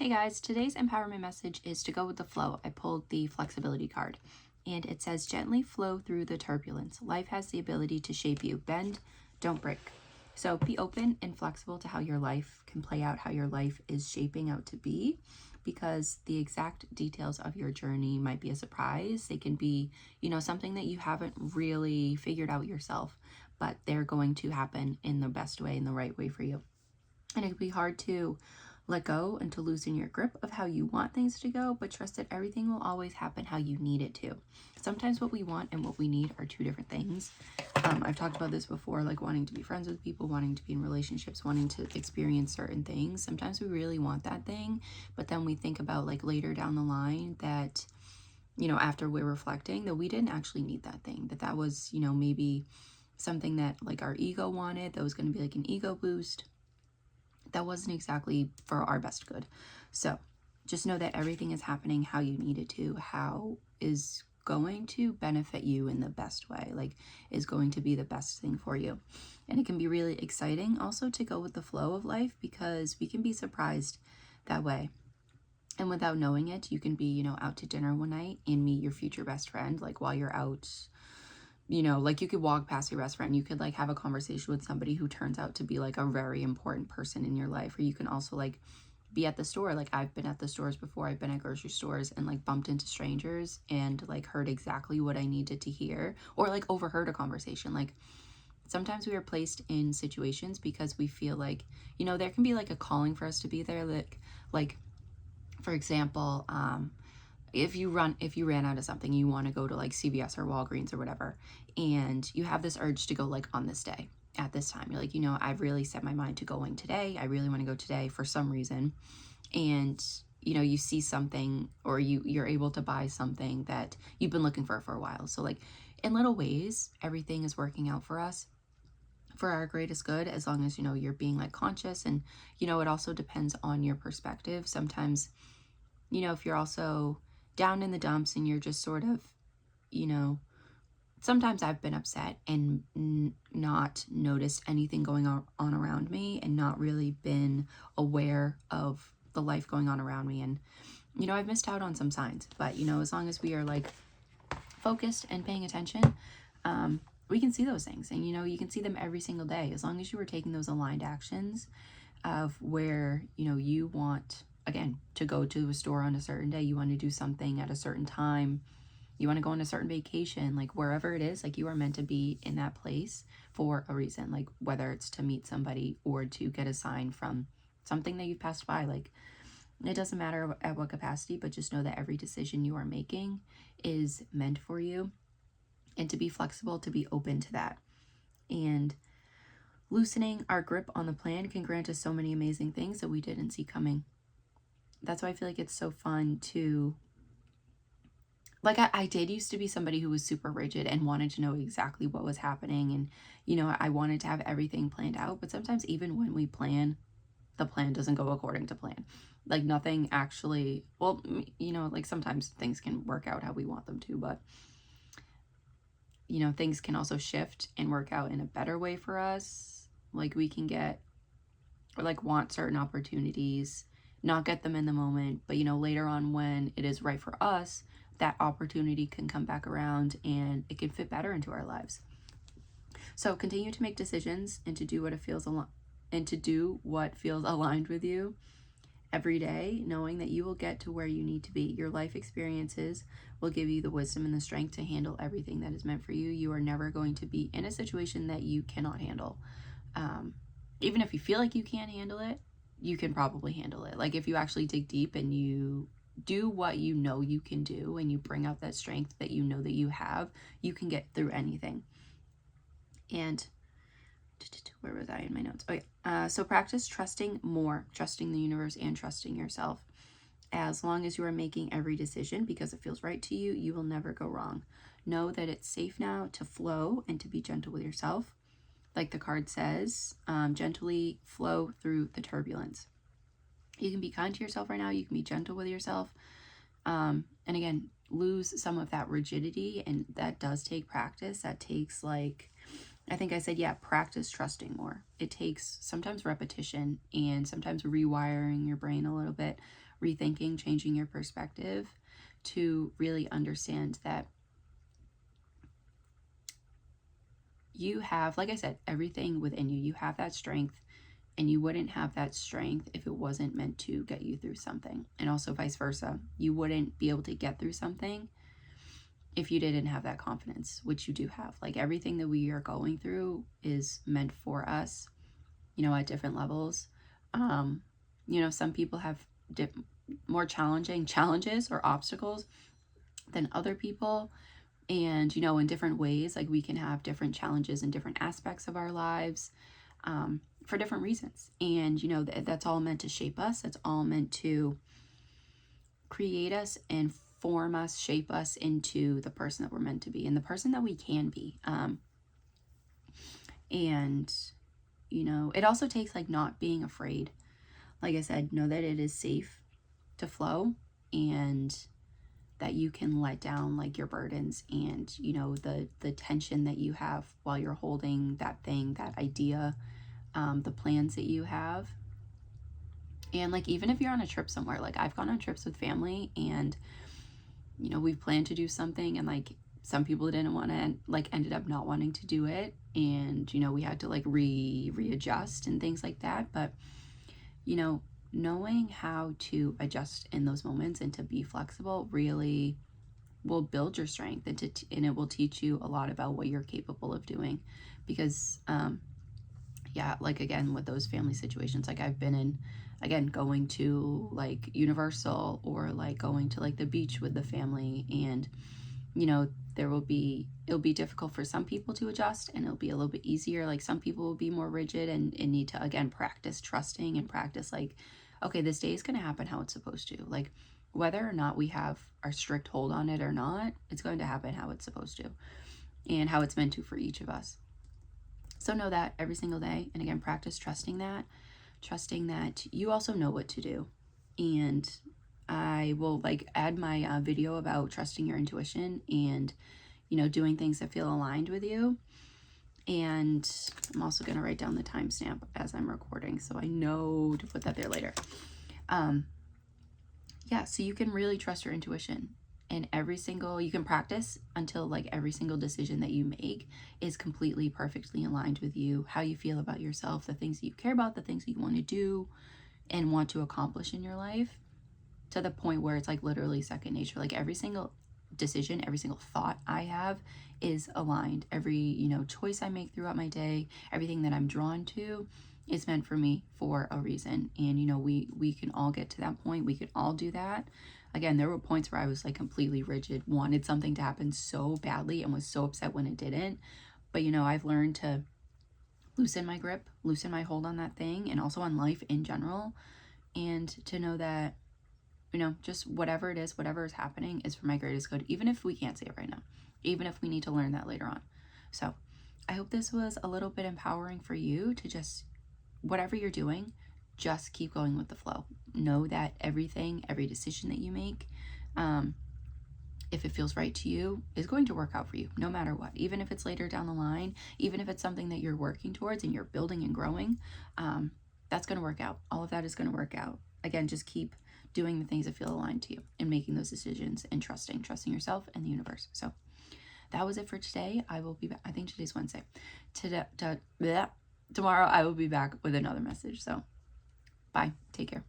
Hey guys, today's empowerment message is to go with the flow. I pulled the flexibility card and it says gently flow through the turbulence. Life has the ability to shape you. Bend, don't break. So be open and flexible to how your life can play out, how your life is shaping out to be, because the exact details of your journey might be a surprise. They can be, something that you haven't really figured out yourself, but they're going to happen in the best way, in the right way for you. And it can be hard to let go and to loosen your grip of how you want things to go, but trust that everything will always happen how you need it to. Sometimes what we want and what we need are two different things. I've talked about this before, like wanting to be friends with people, wanting to be in relationships, wanting to experience certain things. Sometimes we really want that thing, but then we think about like later down the line that, after we're reflecting that we didn't actually need that thing, that was, maybe something that like our ego wanted, that was going to be like an ego boost. That wasn't exactly for our best good. So just know that everything is happening how you need it to, how is going to benefit you in the best way, like is going to be the best thing for you. And it can be really exciting also to go with the flow of life, because we can be surprised that way. And without knowing it, you can be, out to dinner one night and meet your future best friend, like while you're out. Like you could walk past your best friend, you could like have a conversation with somebody who turns out to be like a very important person in your life. Or you can also like be at the store. Like I've been at the stores before, I've been at grocery stores and like bumped into strangers and like heard exactly what I needed to hear, or like overheard a conversation. Like sometimes we are placed in situations because we feel like, there can be like a calling for us to be there. Like for example, if you ran out of something, you want to go to like CVS or Walgreens or whatever, and you have this urge to go like on this day at this time. You're like, I've really set my mind to going today. I really want to go today for some reason. And you see something, or you're able to buy something that you've been looking for a while. So like in little ways, everything is working out for us for our greatest good, as long as you're being like conscious. And it also depends on your perspective. Sometimes if you're also down in the dumps and you're just sort of, sometimes I've been upset and not noticed anything going on around me, and not really been aware of the life going on around me. And, I've missed out on some signs, but, as long as we are like focused and paying attention, we can see those things. And, you can see them every single day, as long as you are taking those aligned actions of where, you want, again, to go to a store on a certain day, you want to do something at a certain time, you want to go on a certain vacation, like wherever it is, like you are meant to be in that place for a reason, like whether it's to meet somebody or to get a sign from something that you've passed by. Like it doesn't matter at what capacity, but just know that every decision you are making is meant for you, and to be flexible, to be open to that. And loosening our grip on the plan can grant us so many amazing things that we didn't see coming. That's why I feel like it's so fun to, like, I did used to be somebody who was super rigid and wanted to know exactly what was happening. And, I wanted to have everything planned out. But sometimes even when we plan, the plan doesn't go according to plan. Like nothing actually, well, like sometimes things can work out how we want them to, but, things can also shift and work out in a better way for us. Like we can get, or like want certain opportunities, not get them in the moment, but later on when it is right for us, that opportunity can come back around and it can fit better into our lives. So continue to make decisions and to do what feels aligned with you every day, knowing that you will get to where you need to be. Your life experiences will give you the wisdom and the strength to handle everything that is meant for you. You are never going to be in a situation that you cannot handle. Even if you feel like you can't handle it, you can probably handle it. Like if you actually dig deep and you do what you can do, and you bring out that strength that that you have, you can get through anything. And where was I in my notes? Oh yeah. So practice trusting more, trusting the universe and trusting yourself. As long as you are making every decision because it feels right to you, you will never go wrong. Know that it's safe now to flow and to be gentle with yourself. Like the card says, gently flow through the turbulence. You can be kind to yourself right now. You can be gentle with yourself. And again, lose some of that rigidity. And that does take practice. That takes I think I said, practice trusting more. It takes sometimes repetition and sometimes rewiring your brain a little bit, rethinking, changing your perspective to really understand that you have, like I said, everything within you. You have that strength, and you wouldn't have that strength if it wasn't meant to get you through something. And also vice versa. You wouldn't be able to get through something if you didn't have that confidence, which you do have. Like everything that we are going through is meant for us, you know, at different levels. You know, some people have more challenging challenges or obstacles than other people. And, you know, in different ways, like we can have different challenges in different aspects of our lives for different reasons. And, you know, that's all meant to shape us. It's all meant to create us and form us, shape us into the person that we're meant to be and the person that we can be. And, you know, it also takes like not being afraid. Like I said, know that it is safe to flow, and that you can let down like your burdens and, you know, the tension that you have while you're holding that thing, that idea, the plans that you have. And like, even if you're on a trip somewhere, like I've gone on trips with family, and, you know, we've planned to do something, and like some people didn't want to, like ended up not wanting to do it. And, you know, we had to like readjust and things like that. But, you know, knowing how to adjust in those moments and to be flexible really will build your strength, and it will teach you a lot about what you're capable of doing. Because yeah, like again, with those family situations, like I've been in, again, going to like Universal, or like going to like the beach with the family, and, you know, it'll be difficult for some people to adjust, and it'll be a little bit easier. Like some people will be more rigid and need to, again, practice trusting and practice like, okay, this day is going to happen how it's supposed to. Like whether or not we have our strict hold on it or not, it's going to happen how it's supposed to and how it's meant to for each of us. So know that every single day. And again, practice trusting that you also know what to do. And I will like add my video about trusting your intuition and, you know, doing things that feel aligned with you. And I'm also going to write down the timestamp as I'm recording, so I know to put that there later. Yeah, so you can really trust your intuition, and you can practice until like every single decision that you make is completely perfectly aligned with you, how you feel about yourself, the things that you care about, the things that you want to do and want to accomplish in your life, to the point where it's like literally second nature. Like every single decision, every single thought I have is aligned. Every, you know, choice I make throughout my day, everything that I'm drawn to is meant for me for a reason. And, you know, we can all get to that point. We can all do that. Again, there were points where I was like completely rigid, wanted something to happen so badly and was so upset when it didn't. But, you know, I've learned to loosen my grip, loosen my hold on that thing, and also on life in general. And to know that, you know, just whatever it is, whatever is happening is for my greatest good, even if we can't see it right now, even if we need to learn that later on. So I hope this was a little bit empowering for you to just, whatever you're doing, just keep going with the flow. Know that every decision that you make, if it feels right to you, is going to work out for you no matter what. Even if it's later down the line, even if it's something that you're working towards and you're building and growing, that's going to work out. All of that is going to work out. Again, just keep doing the things that feel aligned to you and making those decisions and trusting yourself and the universe. So that was it for today. I will be back. I think today's Wednesday. Tomorrow I will be back with another message. So bye. Take care.